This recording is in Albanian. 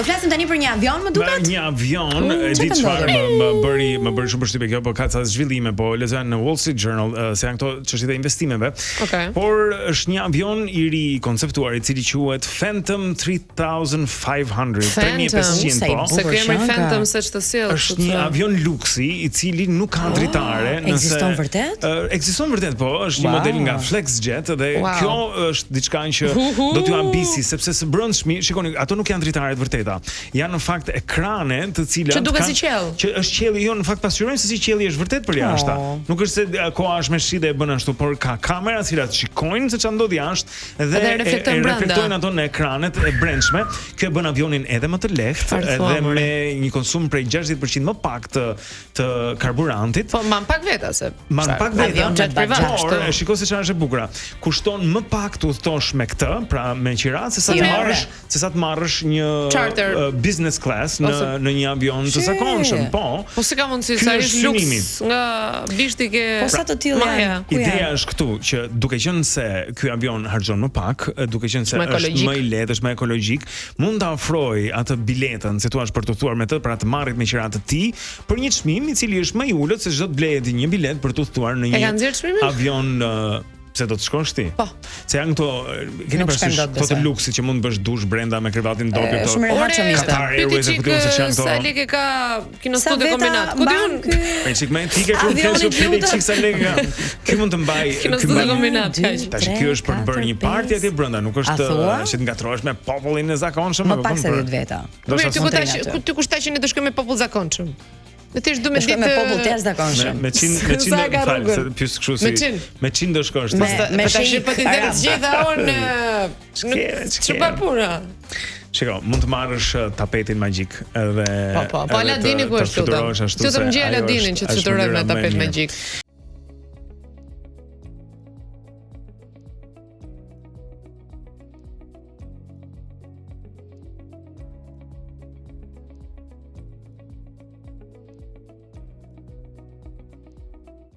flasim tani për një avion, më duket? Një avion, e di çfarë më bëri shumë përshtypje kjo, por ka ca zhvillime, po lexoja në Wall Street Journal se janë këto çështjet e investimeve. Por është një avion i ri konceptuar i cili quhet Phantom 3500, 3500 po. Se ky emri Phantom se ç'të sjell. Është një avion luksi i cili nuk ka dritare, Ekziston vërtet? Ekziston vërtet, po, është një model nga FlexJet dhe kjo është diçka që do t'ju ambisi sepse së brendshmi, shikoni, ato nuk janë dritare të vërteta. Janë në fakt ekrane të cilat që duket si qiell. Që është qielli, jo, në fakt pasqyrojnë se si qielli është vërtet për jashtë. Nuk është se koha është me shi dhe e bën ashtu, por ka kamera të cilat shikojnë se çfarë ndodh jashtë dhe reflektojnë ato në ekranet e brendshme. Kjo e bën avionin edhe më të lehtë, edhe me një konsum prej 60% më pak të karburantit. Po man pak veta se. Man pak veta. Por shikoj se çfarë është e bukur. Kushton më pak të udhtosh me këtë, pra me qirat, se sa të marrësh një business class në një avion të zakonshëm. Po si ka mundësi sa ish luks nga bishti ke. Po sa të tillë janë. Ideja është këtu që duke qenë se ky avion harxhon më pak, duke qenë se është më i lehtë, është më ekologjik, mund ta ofroj atë biletën, si thua, për të thuar me të, pra të marrit me qirat të tij, për një çmim i cili është më i ulët se çdo të blejë një bilet për të thuar në një avion. Se do të shkosh ti? Po. Se janë këto, keni parasysh këto të luksit që mund të bësh dush brenda me krevatin dopi këto. Shumë rehatshëm ishte. Airways e kupton se çan këto. Sa lekë ka kinostudio kombinat? Ku diun? Po sik më tike kur ke shumë çik sa lekë. Ky mund të mbaj kinostudio kombinat. Tash ky është për të bërë një party atje brenda, nuk është që të ngatrohesh me popullin e zakonshëm, më pak se 10 veta. Do të kushtaj që ne të shkojmë me popull zakonshëm. Me tish do me ditë me popull të jashtëzakonshëm. Me 100 fal, se pyes kështu si. Me 100 do shkosh. Me tash po të ndërtet gjitha unë. Çfarë puna? Shiko, mund të marrësh tapetin magjik edhe Po Aladini ku është këtu? Ti të mëngje Aladinin që të fluturoj me tapet magjik.